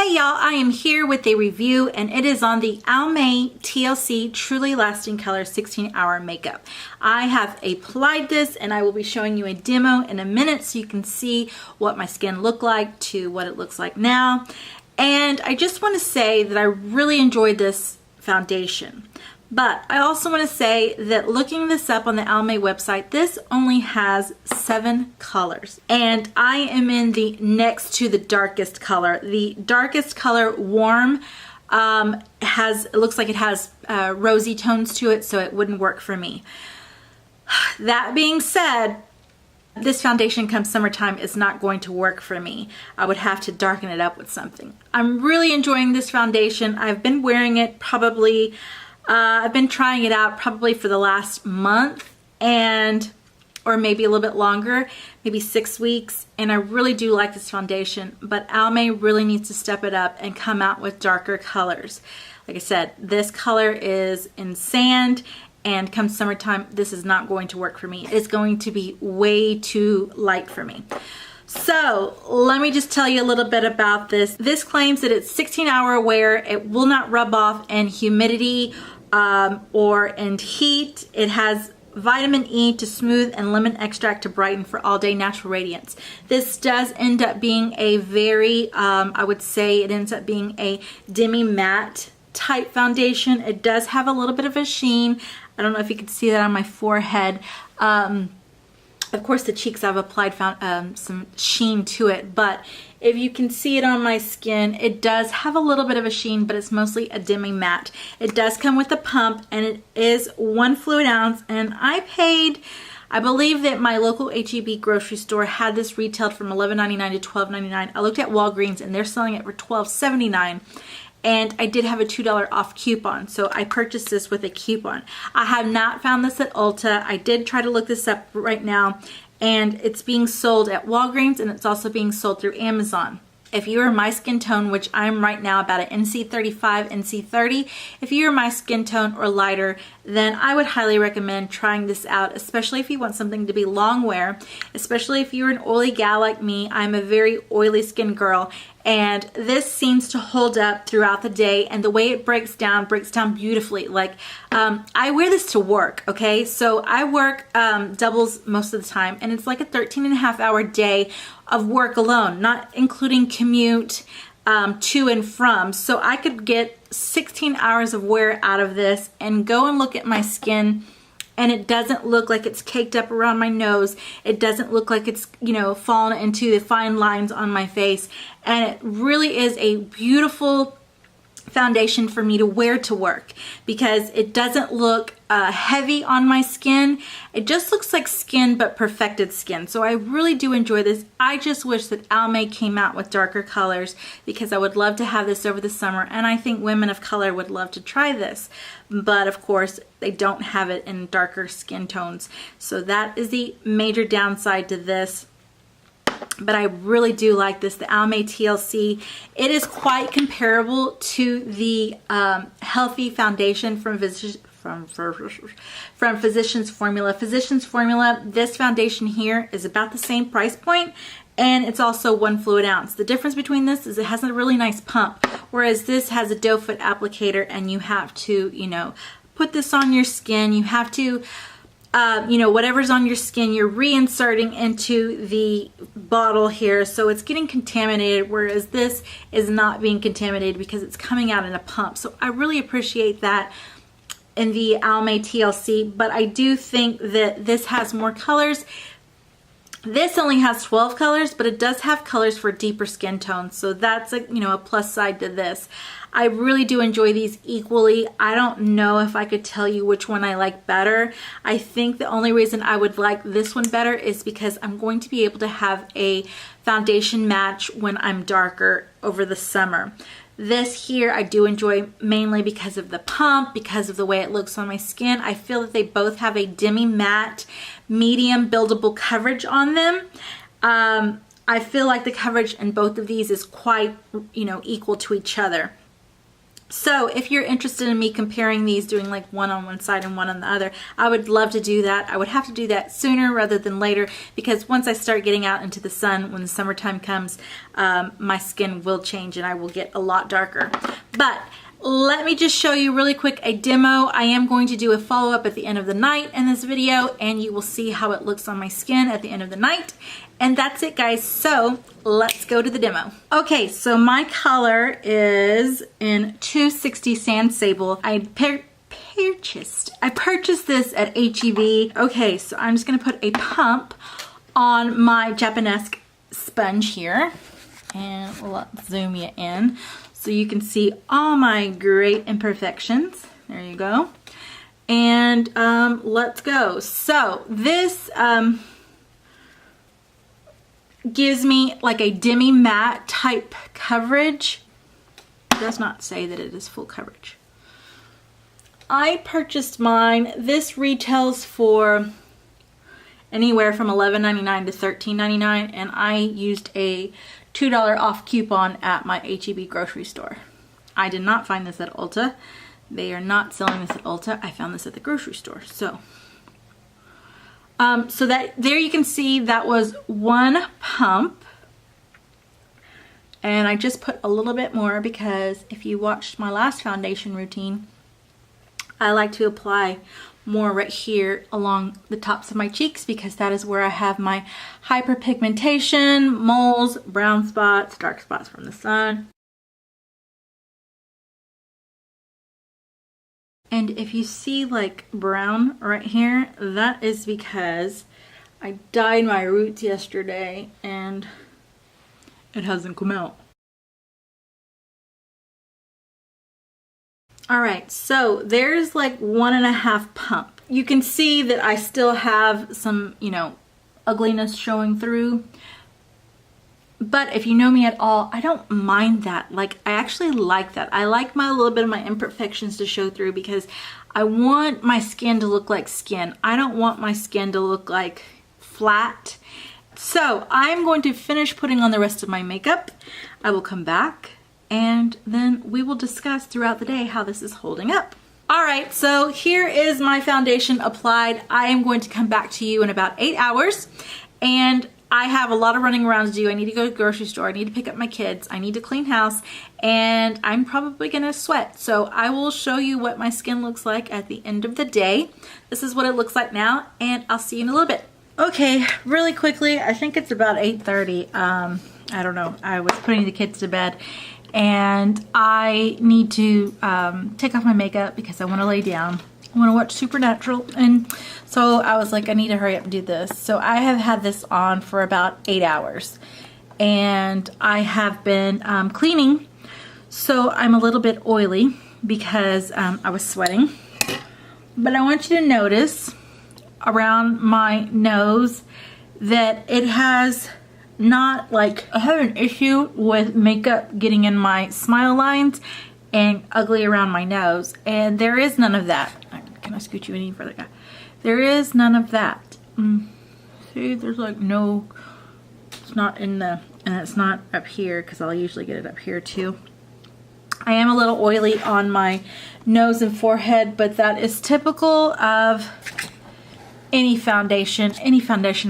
Hey y'all, I am here with a review and it is on the Almay Tlc Truly Lasting Color 16-Hour Makeup. I have applied this and I will be showing you a demo in a minute so you can see what my skin looked like to what it looks like now. And I just want to say that I really enjoyed this foundation. But I also want to say that looking this up on the Almay website, this only has 7 colors. And I am in the next to the darkest color. The darkest color, Warm, it looks like it has rosy tones to it, so it wouldn't work for me. That being said, this foundation come summertime is not going to work for me. I would have to darken it up with something. I'm really enjoying this foundation. I've been wearing it probably... I've been trying it out probably for the last month or maybe a little bit longer, maybe 6 weeks, and I really do like this foundation, but Almay really needs to step it up and come out with darker colors. Like I said, this color is in sand, and come summertime, this is not going to work for me. It's going to be way too light for me. So let me just tell you a little bit about this. This claims that it's 16-hour wear. It will not rub off in humidity or in heat. It has vitamin E to smooth and lemon extract to brighten for all day natural radiance. This does end up being a very, I would say it ends up being a demi-matte type foundation. It does have a little bit of a sheen. I don't know if you can see that on my forehead. Of course, the cheeks I've applied some sheen to it, but if you can see it on my skin, it does have a little bit of a sheen, but it's mostly a demi-matte. It does come with a pump, and it is 1 fluid ounce, and I believe that my local HEB grocery store had this retailed from $11.99 to $12.99. I looked at Walgreens, and they're selling it for $12.79. And I did have a $2 off coupon, so I purchased this with a coupon. I have not found this at Ulta. I did try to look this up right now, and it's being sold at Walgreens, and it's also being sold through Amazon. If you are my skin tone, which I'm right now about an NC35, NC30, if you are my skin tone or lighter, then I would highly recommend trying this out, especially if you want something to be long wear, especially if you're an oily gal like me. I'm a very oily skin girl, and this seems to hold up throughout the day, and the way it breaks down beautifully. Like, I wear this to work, okay? So I work doubles most of the time, and it's like a 13.5-hour day of work alone, not including commute to and from. So I could get 16 hours of wear out of this and go and look at my skin, and it doesn't look like it's caked up around my nose. It doesn't look like it's, you know, fallen into the fine lines on my face. And it really is a beautiful foundation for me to wear to work because it doesn't look heavy on my skin. It just looks like skin, but perfected skin. So I really do enjoy this. I just wish that Almay came out with darker colors because I would love to have this over the summer, and I think women of color would love to try this. But of course, they don't have it in darker skin tones. So that is the major downside to this. But I really do like this, the Almay TLC. It is quite comparable to the Healthy Foundation from Physicians Formula. Physicians Formula, this foundation here is about the same price point, and it's also 1 fluid ounce. The difference between this is it has a really nice pump, whereas this has a doe foot applicator, and you have to, you know, put this on your skin. You have to you know, whatever's on your skin, you're reinserting into the bottle here, so it's getting contaminated, whereas this is not being contaminated because it's coming out in a pump. So I really appreciate that in the Almay TLC, but I do think that this has more colors. This only has 12 colors, but it does have colors for deeper skin tones, so that's a, you know, a plus side to this. I really do enjoy these equally. I don't know if I could tell you which one I like better. I think the only reason I would like this one better is because I'm going to be able to have a foundation match when I'm darker over the summer. This here I do enjoy mainly because of the pump, because of the way it looks on my skin. I feel that they both have a demi-matte, medium buildable coverage on them. I feel like the coverage in both of these is quite, you know, equal to each other. So if you're interested in me comparing these, doing like one on one side and one on the other, I would love to do that. I would have to do that sooner rather than later, because once I start getting out into the sun, when the summertime comes, my skin will change and I will get a lot darker. But let me just show you really quick a demo. I am going to do a follow-up at the end of the night in this video, and you will see how it looks on my skin at the end of the night. And that's it, guys. So let's go to the demo. Okay, so my color is in 260 Sand Sable. I purchased this at HEB. Okay, so I'm just gonna put a pump on my Japanese sponge here, and let's zoom you in so you can see all my great imperfections. There you go. And let's go. So this gives me like a demi-matte type coverage. It does not say that it is full coverage. I purchased mine. This retails for anywhere from $11.99 to $13.99, and I used a $2 off coupon at my HEB grocery store. I did not find this at Ulta. They are not selling this at Ulta. I found this at the grocery store. So that there you can see that was one pump, and I just put a little bit more because if you watched my last foundation routine, I like to apply more right here along the tops of my cheeks because that is where I have my hyperpigmentation, moles, brown spots, dark spots from the sun. And if you see like brown right here, that is because I dyed my roots yesterday and it hasn't come out. Alright, so there's like 1.5 pump. You can see that I still have some, you know, ugliness showing through. But if you know me at all, I don't mind that. Like, I actually like that. I like my little bit of my imperfections to show through because I want my skin to look like skin. I don't want my skin to look like flat. So I'm going to finish putting on the rest of my makeup. I will come back and then we will discuss throughout the day how this is holding up. All right, so here is my foundation applied. I am going to come back to you in about 8 hours, and I have a lot of running around to do. I need to go to the grocery store. I need to pick up my kids. I need to clean house, and I'm probably gonna sweat. So I will show you what my skin looks like at the end of the day. This is what it looks like now, and I'll see you in a little bit. Okay, really quickly, I think it's about 8:30. I don't know. I was putting the kids to bed, and I need to take off my makeup because I want to lay down. I want to watch Supernatural, and so I was like, I need to hurry up and do this. So I have had this on for about 8 hours, and I have been cleaning, so I'm a little bit oily because I was sweating. But I want you to notice around my nose that it has not, like, I have an issue with makeup getting in my smile lines and ugly around my nose, and there is none of that. Can I scoot you any further? There is none of that. See, there's like no, it's not in the, and it's not up here because I'll usually get it up here too. I am a little oily on my nose and forehead, but that is typical of any foundation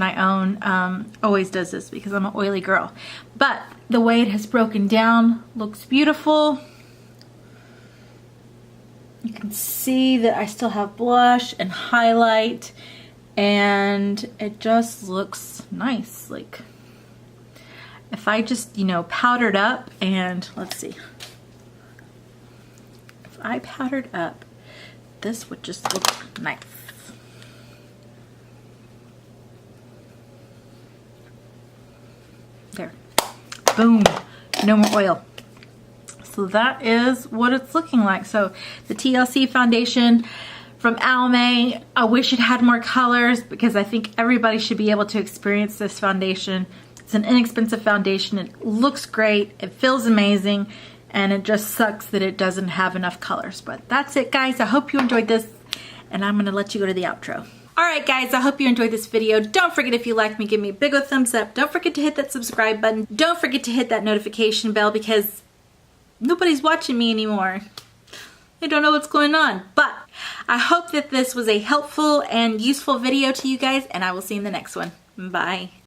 I own. Always does this because I'm an oily girl. But the way it has broken down looks beautiful. You can see that I still have blush and highlight, and it just looks nice. Like, if I just, you know, powdered up, and let's see, if I powdered up, this would just look nice. There. Boom. No more oil. So that is what it's looking like. So the TLC foundation from Almay, I wish it had more colors because I think everybody should be able to experience this foundation. It's an inexpensive foundation. It looks great. It feels amazing. And it just sucks that it doesn't have enough colors. But that's it, guys. I hope you enjoyed this, and I'm going to let you go to the outro. Alright guys, I hope you enjoyed this video. Don't forget, if you liked me, give me a big old thumbs up. Don't forget to hit that subscribe button. Don't forget to hit that notification bell because nobody's watching me anymore. I don't know what's going on, but I hope that this was a helpful and useful video to you guys, and I will see you in the next one. Bye.